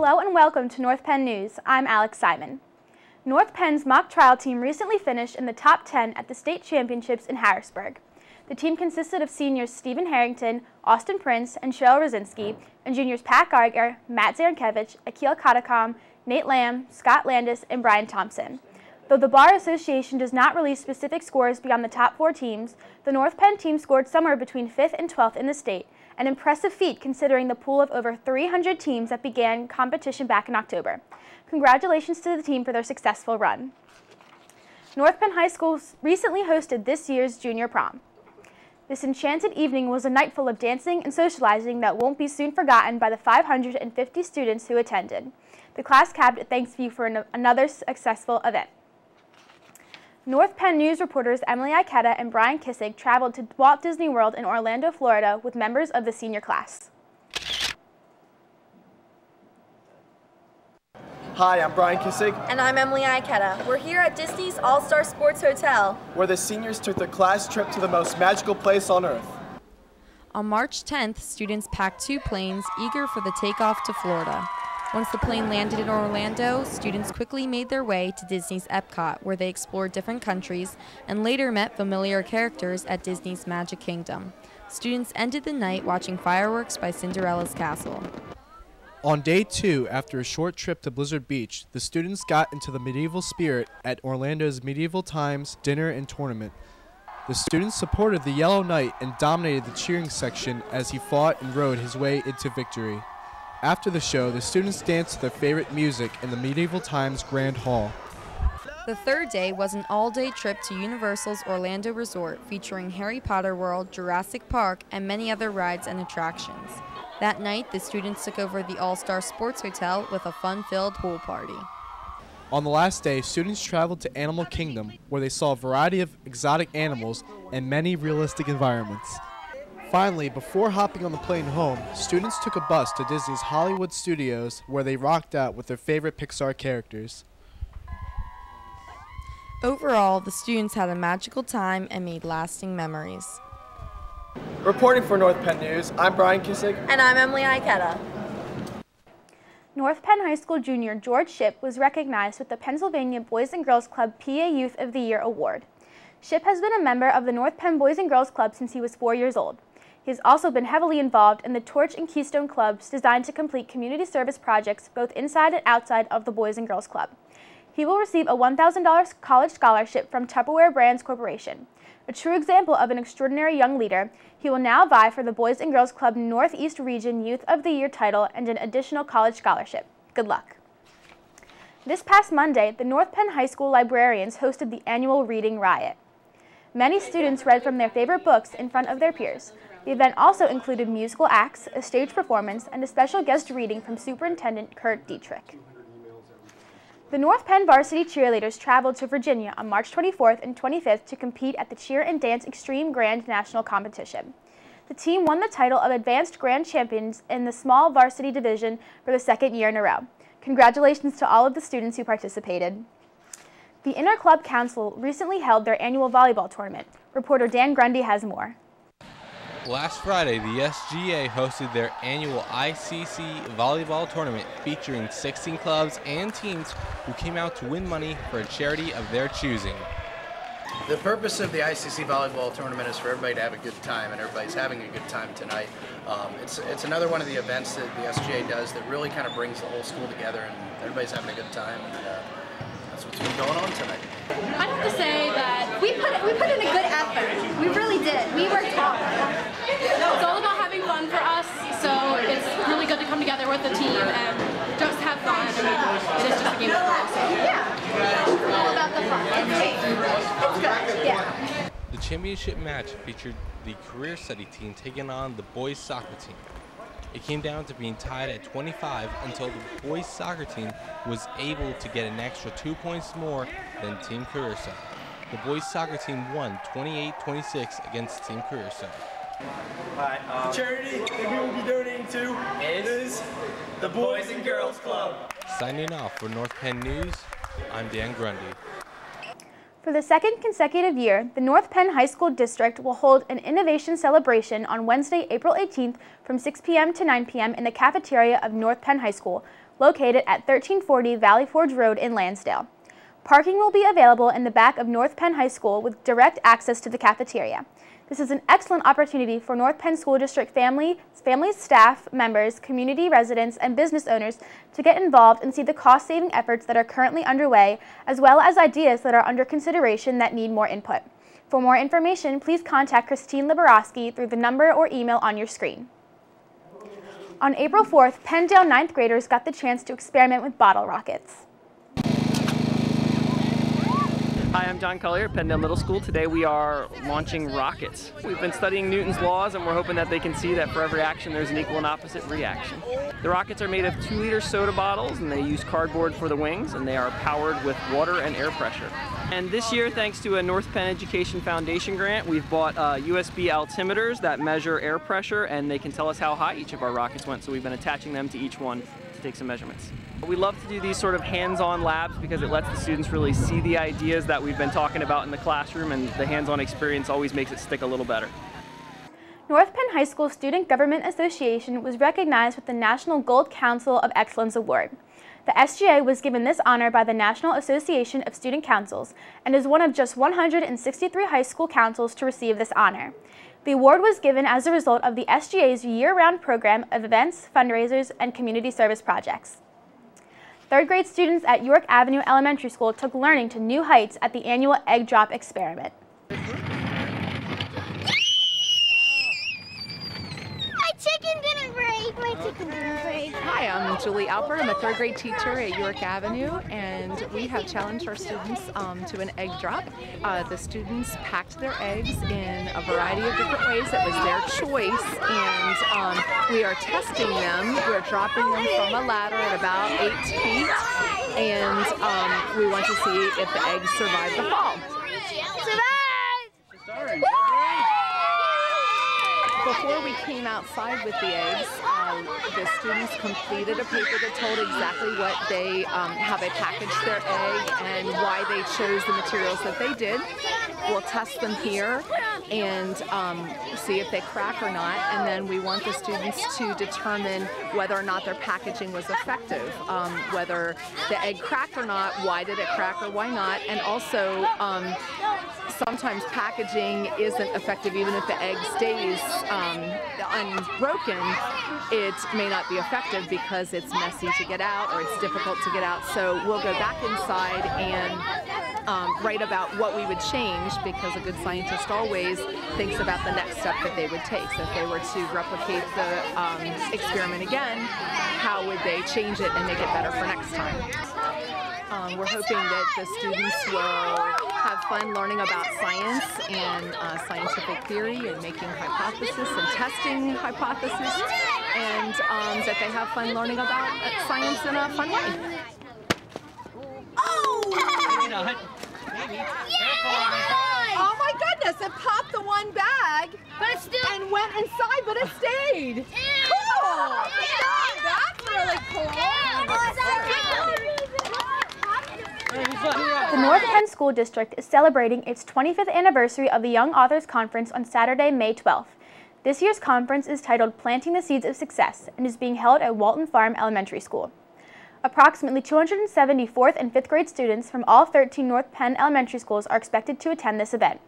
Hello and welcome to North Penn News. I'm Alex Simon. North Penn's mock trial team recently finished in the top 10 at the state championships in Harrisburg. The team consisted of seniors Stephen Harrington, Austin Prince, and Cheryl Rosinski, and juniors Pat Geiger, Matt Zankevich, Akil Katacom, Nate Lamb, Scott Landis, and Brian Thompson. Though the Bar Association does not release specific scores beyond the top 4 teams, the North Penn team scored somewhere between 5th and 12th in the state, an impressive feat considering the pool of over 300 teams that began competition back in October. Congratulations to the team for their successful run. North Penn High School recently hosted this year's junior prom. This enchanted evening was a night full of dancing and socializing that won't be soon forgotten by the 550 students who attended. The class cabinet thanks you for another successful event. North Penn News reporters Emily Ikeda and Brian Kissig traveled to Walt Disney World in Orlando, Florida with members of the senior class. Hi, I'm Brian Kissig. And I'm Emily Ikeda. We're here at Disney's All-Star Sports Hotel, where the seniors took their class trip to the most magical place on Earth. On March 10th, students packed 2 planes, eager for the takeoff to Florida. Once the plane landed in Orlando, students quickly made their way to Disney's Epcot, where they explored different countries and later met familiar characters at Disney's Magic Kingdom. Students ended the night watching fireworks by Cinderella's castle. On day 2, after a short trip to Blizzard Beach, the students got into the medieval spirit at Orlando's Medieval Times dinner and tournament. The students supported the Yellow Knight and dominated the cheering section as he fought and rode his way into victory. After the show, the students danced to their favorite music in the Medieval Times Grand Hall. The third day was an all-day trip to Universal's Orlando Resort, featuring Harry Potter World, Jurassic Park, and many other rides and attractions. That night, the students took over the All-Star Sports Hotel with a fun-filled pool party. On the last day, students traveled to Animal Kingdom, where they saw a variety of exotic animals and many realistic environments. Finally, before hopping on the plane home, students took a bus to Disney's Hollywood Studios, where they rocked out with their favorite Pixar characters. Overall, the students had a magical time and made lasting memories. Reporting for North Penn News, I'm Brian Kissig. And I'm Emily Ikeda. North Penn High School junior George Shipp was recognized with the Pennsylvania Boys and Girls Club PA Youth of the Year Award. Shipp has been a member of the North Penn Boys and Girls Club since he was 4 years old. He has also been heavily involved in the Torch and Keystone Clubs designed to complete community service projects both inside and outside of the Boys and Girls Club. He will receive a $1,000 college scholarship from Tupperware Brands Corporation. A true example of an extraordinary young leader, he will now vie for the Boys and Girls Club Northeast Region Youth of the Year title and an additional college scholarship. Good luck. This past Monday, the North Penn High School librarians hosted the annual Reading Riot. Many students read from their favorite books in front of their peers. The event also included musical acts, a stage performance, and a special guest reading from Superintendent Kurt Dietrich. The North Penn varsity cheerleaders traveled to Virginia on March 24th and 25th to compete at the Cheer and Dance Extreme Grand National Competition. The team won the title of Advanced Grand Champions in the small varsity division for the 2nd year in a row. Congratulations to all of the students who participated. The Inter-Club Council recently held their annual volleyball tournament. Reporter Dan Grundy has more. Last Friday, the SGA hosted their annual ICC volleyball tournament featuring 16 clubs and teams who came out to win money for a charity of their choosing. The purpose of the ICC volleyball tournament is for everybody to have a good time, and everybody's having a good time tonight. It's another one of the events that the SGA does that really kind of brings the whole school together, and everybody's having a good time. And, that's what's been going on tonight. I'd have to say that we put in a good effort. We really did. We worked hard. It's all about having fun for us, so it's really good to come together with the team and just have fun. I mean, it is just a game of football, so yeah. It's all about the fun. It's good. Yeah. The championship match featured the career study team taking on the boys soccer team. It came down to being tied at 25 until the boys soccer team was able to get an extra 2 points more than Team Career Study. The boys soccer team won 28-26 against Team Career Study. Hi, the charity that we will be donating to is the Boys and Girls Club. Signing off for North Penn News, I'm Dan Grundy. For the 2nd consecutive year, the North Penn High School District will hold an innovation celebration on Wednesday, April 18th from 6 p.m. to 9 p.m. in the cafeteria of North Penn High School, located at 1340 Valley Forge Road in Lansdale. Parking will be available in the back of North Penn High School with direct access to the cafeteria. This is an excellent opportunity for North Penn School District families, staff members, community residents, and business owners to get involved and see the cost-saving efforts that are currently underway, as well as ideas that are under consideration that need more input. For more information, please contact Christine Liberoski through the number or email on your screen. On April 4th, Penndale 9th graders got the chance to experiment with bottle rockets. Hi, I'm John Collier at Penndale Middle School. Today we are launching rockets. We've been studying Newton's laws, and we're hoping that they can see that for every action there's an equal and opposite reaction. The rockets are made of 2-liter soda bottles, and they use cardboard for the wings, and they are powered with water and air pressure. And this year, thanks to a North Penn Education Foundation grant, we've bought USB altimeters that measure air pressure, and they can tell us how high each of our rockets went, so we've been attaching them to each one to take some measurements. We love to do these sort of hands-on labs because it lets the students really see the ideas that we've been talking about in the classroom, and the hands-on experience always makes it stick a little better. North Penn High School Student Government Association was recognized with the National Gold Council of Excellence Award. The SGA was given this honor by the National Association of Student Councils and is one of just 163 high school councils to receive this honor. The award was given as a result of the SGA's year-round program of events, fundraisers, and community service projects. Third grade students at York Avenue Elementary School took learning to new heights at the annual Egg Drop experiment. My chicken didn't break. Hi, I'm Julie Alpert. I'm a third grade teacher at York Avenue, and we have challenged our students to an egg drop. The students packed their eggs in a variety of different ways. It was their choice, and we are testing them. We're dropping them from a ladder at about 8 feet, and we want to see if the eggs survive the fall. Survive! Before we came outside with the eggs, the students completed a paper that told exactly what they, how they packaged their egg and why they chose the materials that they did. We'll test them here and see if they crack or not, and then we want the students to determine whether or not their packaging was effective, whether the egg cracked or not, why did it crack or why not, and also sometimes packaging isn't effective even if the egg stays unbroken. It may not be effective because it's messy to get out or it's difficult to get out. So we'll go back inside and write about what we would change, because a good scientist always thinks about the next step that they would take. So if they were to replicate the experiment again, how would they change it and make it better for next time? We're hoping that the students will have fun learning about science and scientific theory and making hypotheses and testing hypotheses, and that they have fun learning about science in a fun way. Oh! Maybe not. Maybe. Oh my goodness, it popped the one bag But it's still... and went inside, but it stayed. Ew. Cool! Yeah. That's really cool. The North Penn School District is celebrating its 25th anniversary of the Young Authors Conference on Saturday, May 12th. This year's conference is titled Planting the Seeds of Success and is being held at Walton Farm Elementary School. Approximately 270 4th and 5th grade students from all 13 North Penn elementary schools are expected to attend this event.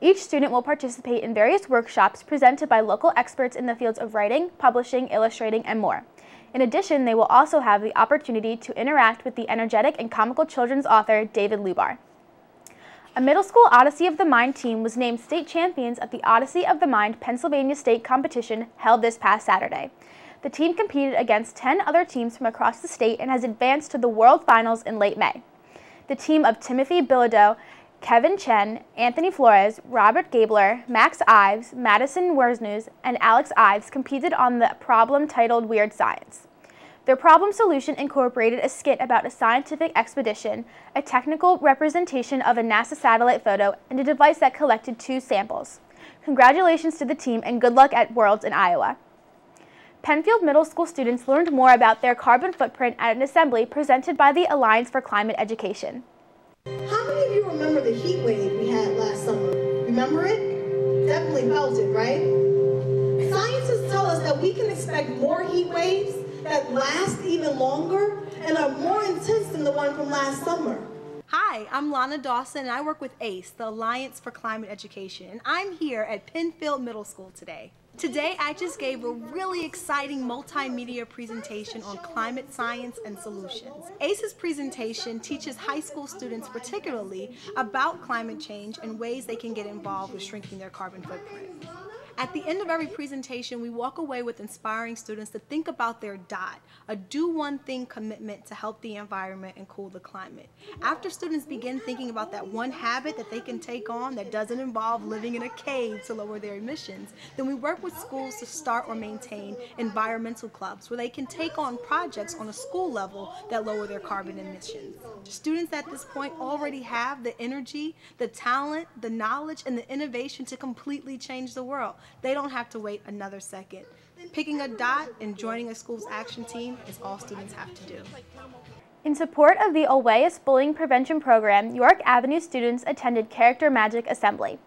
Each student will participate in various workshops presented by local experts in the fields of writing, publishing, illustrating, and more. In addition, they will also have the opportunity to interact with the energetic and comical children's author, David Lubar. A middle school Odyssey of the Mind team was named state champions at the Odyssey of the Mind Pennsylvania State competition held this past Saturday. The team competed against 10 other teams from across the state and has advanced to the World Finals in late May. The team of Timothy Bilodeau, Kevin Chen, Anthony Flores, Robert Gabler, Max Ives, Madison Worsnews, and Alex Ives competed on the problem titled Weird Science. Their problem solution incorporated a skit about a scientific expedition, a technical representation of a NASA satellite photo, and a device that collected 2 samples. Congratulations to the team and good luck at Worlds in Iowa. Penfield Middle School students learned more about their carbon footprint at an assembly presented by the Alliance for Climate Education. How many of you remember the heat wave we had last summer? Remember it? Definitely felt it, right? Scientists tell us that we can expect more heat waves that last even longer and are more intense than the one from last summer. Hi, I'm Lana Dawson and I work with ACE, the Alliance for Climate Education, and I'm here at Penn Middle School today. Today I just gave a really exciting multimedia presentation on climate science and solutions. ACE's presentation teaches high school students particularly about climate change and ways they can get involved with shrinking their carbon footprint. At the end of every presentation, we walk away with inspiring students to think about their DOT, a do one thing commitment to help the environment and cool the climate. After students begin thinking about that one habit that they can take on that doesn't involve living in a cave to lower their emissions, then we work with schools to start or maintain environmental clubs where they can take on projects on a school level that lower their carbon emissions. Students at this point already have the energy, the talent, the knowledge, and the innovation to completely change the world. They don't have to wait another second. Picking a DOT and joining a school's action team is all students have to do. In support of the Always Bullying Prevention Program, York Avenue students attended Character Magic Assembly.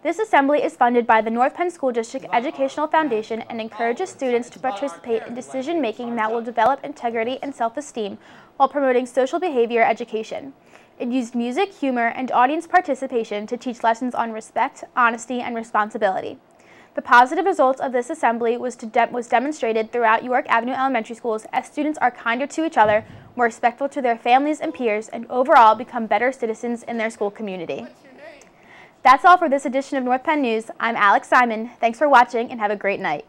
This assembly is funded by the North Penn School District Educational Foundation and encourages students to participate in decision-making that will develop integrity and self-esteem while promoting social behavior education. It used music, humor, and audience participation to teach lessons on respect, honesty, and responsibility. The positive results of this assembly was demonstrated throughout York Avenue Elementary Schools as students are kinder to each other, more respectful to their families and peers, and overall become better citizens in their school community. That's all for this edition of North Penn News. I'm Alex Simon. Thanks for watching and have a great night.